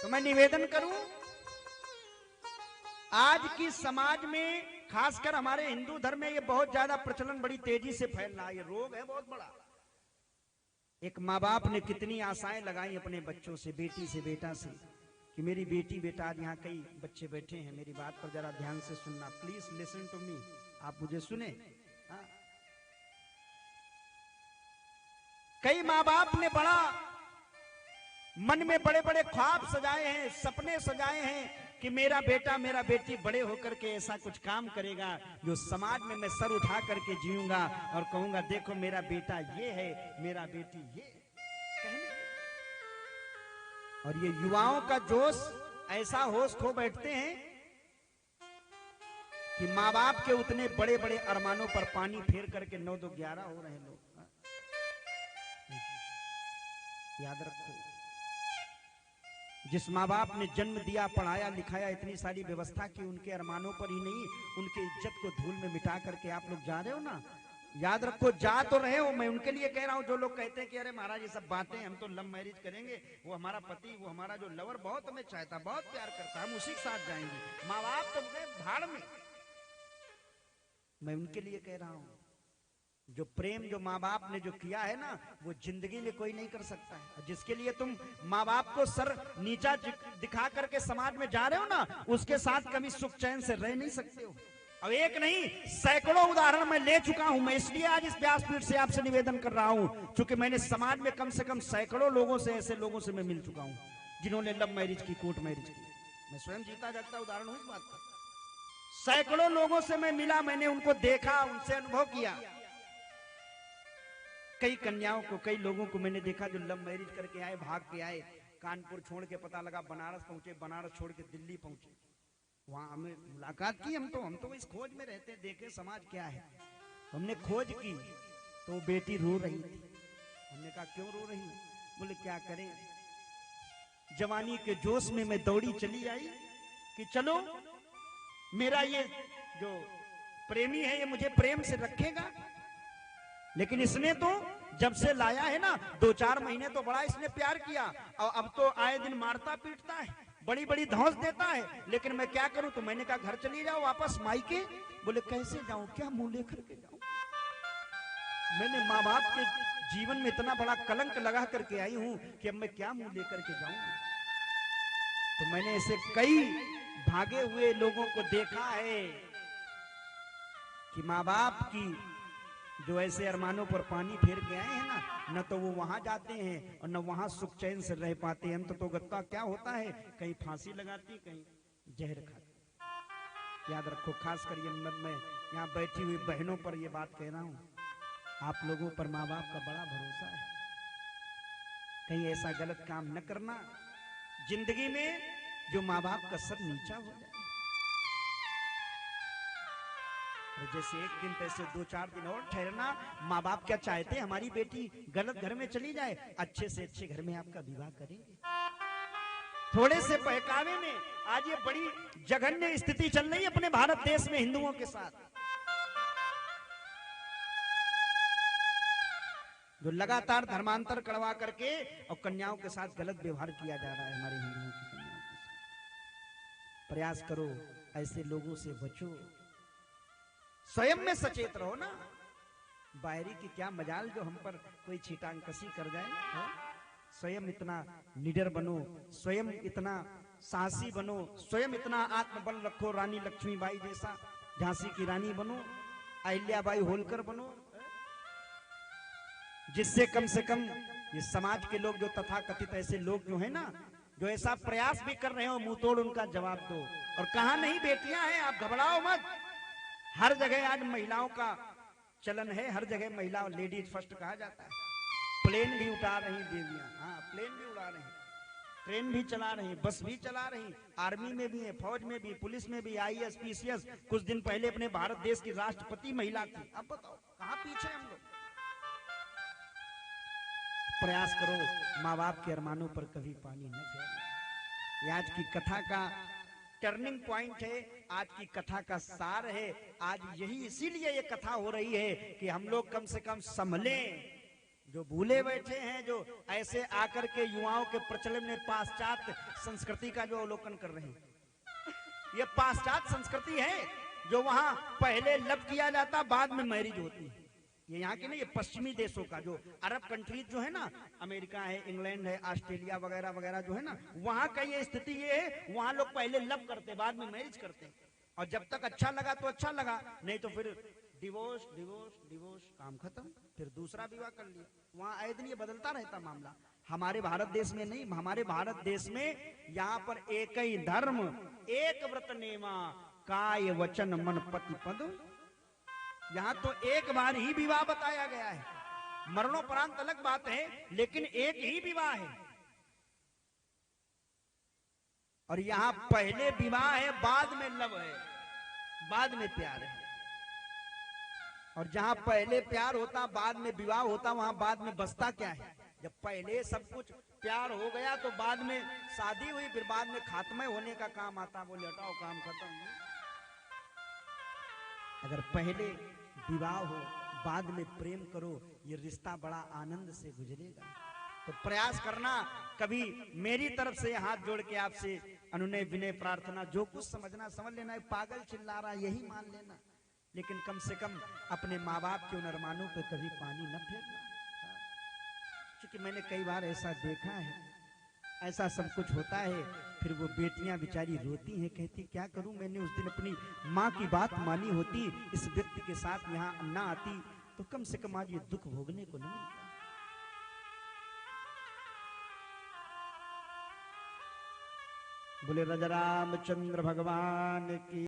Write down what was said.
तो मैं निवेदन करूं, आज की समाज में खासकर हमारे हिंदू धर्म में ये बहुत ज्यादा प्रचलन बड़ी तेजी से फैल रहा है, ये रोग है बहुत बड़ा। एक माँ बाप ने कितनी आशाएं लगाई अपने बच्चों से, बेटी से, बेटा से, कि मेरी बेटी बेटा, आज यहाँ कई बच्चे बैठे हैं, मेरी बात पर जरा ध्यान से सुनना, प्लीज लिसन टू मी, आप मुझे सुने। हाँ? कई माँ बाप ने बड़ा मन में बड़े बड़े ख्वाब सजाए हैं, सपने सजाए हैं कि मेरा बेटा मेरा बेटी बड़े होकर के ऐसा कुछ काम करेगा जो समाज में मैं सर उठा करके जीऊंगा और कहूंगा देखो मेरा बेटा ये है, मेरा बेटी ये। और ये युवाओं का जोश ऐसा होश खो बैठते हैं कि माँ बाप के उतने बड़े बड़े अरमानों पर पानी फेर करके 9 2 11 हो रहे लोग। याद रखो, जिस माँ बाप ने जन्म दिया, पढ़ाया लिखाया, इतनी सारी व्यवस्था की, उनके अरमानों पर ही नहीं उनके इज्जत को धूल में मिटा करके आप लोग जा रहे हो ना। याद रखो, जा तो रहे हो, मैं उनके लिए कह रहा हूं जो लोग कहते हैं कि अरे महाराज ये सब बातें, हम तो लव मैरिज करेंगे, वो हमारा पति, वो हमारा जो लवर बहुत हमें चाहता, बहुत प्यार करता, हम उसी के साथ जाएंगे, माँ बाप तो गए भाड़ में। मैं उनके लिए कह रहा हूं, जो प्रेम जो माँ बाप ने जो किया है ना, वो जिंदगी में कोई नहीं कर सकता है। जिसके लिए तुम माँ बाप को सर नीचा दिखा करके समाज में जा रहे हो ना, उसके साथ कभी सुख चैन से रह नहीं सकते हो। अब एक नहीं सैकड़ों उदाहरण मैं ले चुका हूं। मैं इसलिए आज इस व्यासपीठ से आपसे निवेदन कर रहा हूं क्योंकि मैंने समाज में कम से कम सैकड़ों लोगों से, ऐसे लोगों से मैं मिल चुका हूं जिन्होंने लव मैरिज की, कोर्ट मैरिज की। मैं स्वयं जीता जागता उदाहरण हूं इस बात का। सैकड़ों लोगों से मैं मिला, मैंने उनको देखा, उनसे अनुभव किया। कई कन्याओं को, कई लोगों को मैंने देखा जो लव मैरिज करके आए, भाग के आए, कानपुर छोड़ के पता लगा बनारस पहुंचे, बनारस छोड़ के दिल्ली पहुंचे, वहां हमें मुलाकात की। हम तो इस खोज में रहते हैं, देखे समाज क्या है। हमने खोज की तो बेटी रो रही थी। हमने कहा क्यों रो रही? बोले क्या करें, जवानी के जोश में मैं दौड़ी चली आई कि चलो मेरा ये जो प्रेमी है ये मुझे प्रेम से रखेगा, लेकिन इसने तो जब से लाया है ना 2-4 महीने तो बड़ा इसने प्यार किया, और अब तो आए दिन मारता पीटता है, बड़ी बड़ी धौंस देता है, लेकिन मैं क्या करूं? तो मैंने कहा घर चली जाओ वापस मायके। बोले कैसे जाऊं, क्या मुंह लेकर के जाऊं? मैंने माँ बाप के जीवन में इतना बड़ा कलंक लगा करके आई हूं कि अब मैं क्या मुंह लेकर के जाऊं? तो मैंने ऐसे कई भागे हुए लोगों को देखा है कि माँ बाप की जो ऐसे अरमानों पर पानी फेर के आए हैं ना, न तो वो वहां जाते हैं और न वहां सुख चैन से रह पाते हैं। तो गत्ता क्या होता है, कहीं फांसी लगाती, कहीं जहर खाती। याद रखो, खासकर ये मैं यहाँ बैठी हुई बहनों पर ये बात कह रहा हूँ, आप लोगों पर माँ बाप का बड़ा भरोसा है, कहीं ऐसा गलत काम न करना जिंदगी में जो माँ बाप का सर नीचा हो जाए। जैसे एक दिन तैसे 2-4 दिन और ठहरना। माँ बाप क्या चाहते, हमारी बेटी गलत घर में चली जाए, अच्छे से अच्छे घर में आपका विवाह करेंगे। थोड़े से बहकावे में आज ये बड़ी जघन्य स्थिति चल रही है अपने भारत देश में हिंदुओं के साथ, जो लगातार धर्मांतर करवा करके और कन्याओं के साथ गलत व्यवहार किया जा रहा है हमारे हिंदुओं की कन्याओं के साथ। प्रयास करो, ऐसे लोगों से बचो, स्वयं में सचेत रहो ना। बाहरी की क्या मजाल जो हम पर कोई छीटांकसी कर जाए। स्वयं इतना निडर बनो, स्वयं इतना साहसी बनो, स्वयं इतना आत्मबल रखो, रानी लक्ष्मीबाई जैसा, झांसी की रानी बनो, अहिल्याबाई होलकर बनो, जिससे कम से कम ये समाज के लोग जो तथाकथित ऐसे लोग जो है ना, जो ऐसा प्रयास भी कर रहे हो, मुंह तोड़ उनका जवाब दो। और कहां नहीं बेटियां हैं, आप घबराओ मत। हर जगह आज महिलाओं का चलन है, हर जगह महिला लेडीज फर्स्ट कहा जाता है। प्लेन भी उड़ा रही देवियां, हाँ प्लेन भी उड़ा रही, ट्रेन भी चला रही, बस भी चला रही, आर्मी में भी है, फौज में भी, पुलिस में भी, IAS PCS। कुछ दिन पहले अपने भारत देश की राष्ट्रपति महिला थी। अब बताओ कहां पीछे हम लोग। प्रयास करो माँ बाप के अरमानों पर कभी पानी न फेरना। आज की कथा का टर्निंग पॉइंट है, आज की कथा का सार है। आज यही इसीलिए ये कथा हो रही है कि हम लोग कम से कम संभलें, जो भूले बैठे हैं, जो ऐसे आकर के युवाओं के प्रचलन में पाश्चात्य संस्कृति का जो अवलोकन कर रहे हैं। ये पाश्चात्य संस्कृति है जो वहां पहले लव किया जाता, बाद में मैरिज होती है। ये यहाँ के नहीं, ये पश्चिमी देशों का, जो अरब कंट्रीज जो है ना, अमेरिका है, इंग्लैंड है, ऑस्ट्रेलिया वगैरह वगैरह जो है ना, वहां का ये स्थिति ये है, वहां लोग पहले लव करते, बाद में मैरिज करते, और जब तक अच्छा लगा तो अच्छा लगा, नहीं तो फिर डिवोर्स डिवोर्स डिवोर्स, काम खत्म, फिर दूसरा विवाह कर लिया। वहां आए दिन ये बदलता रहता मामला। हमारे भारत देश में नहीं, हमारे भारत देश में यहाँ पर एक ही धर्म, एक व्रत नेमा, काय वचन मन पति पद। यहाँ तो एक बार ही विवाह बताया गया है, मरणोपरांत अलग बात है, लेकिन एक ही विवाह है। और यहाँ पहले विवाह है, बाद में लव है, बाद में प्यार है। और जहां पहले प्यार होता, बाद में विवाह होता, वहां बाद में बसता क्या है? जब पहले सब कुछ प्यार हो गया तो बाद में शादी हुई, फिर बाद में खात्मा होने का काम आता, बोले हटाओ काम खत्म। अगर पहले विवाह हो, बाद में प्रेम करो, ये रिश्ता बड़ा आनंद से गुजरेगा। तो प्रयास करना, कभी मेरी तरफ से हाथ जोड़ के आपसे अनुनय विनय प्रार्थना, जो कुछ समझना समझ लेना। पागल चिल्ला रहा यही मान लेना, लेकिन कम से कम अपने माँ बाप के उन अरमानों पे कभी पानी न फेरना। क्योंकि मैंने कई बार ऐसा देखा है, ऐसा सब कुछ होता है, फिर वो बेटियां बेचारी रोती हैं, कहती क्या करूं, मैंने उस दिन अपनी माँ की बात मानी होती, इस व्यक्ति के साथ यहाँ ना आती, तो कम से कम आज ये दुख भोगने को न मिलता। बोले राजा रामचंद्र भगवान की।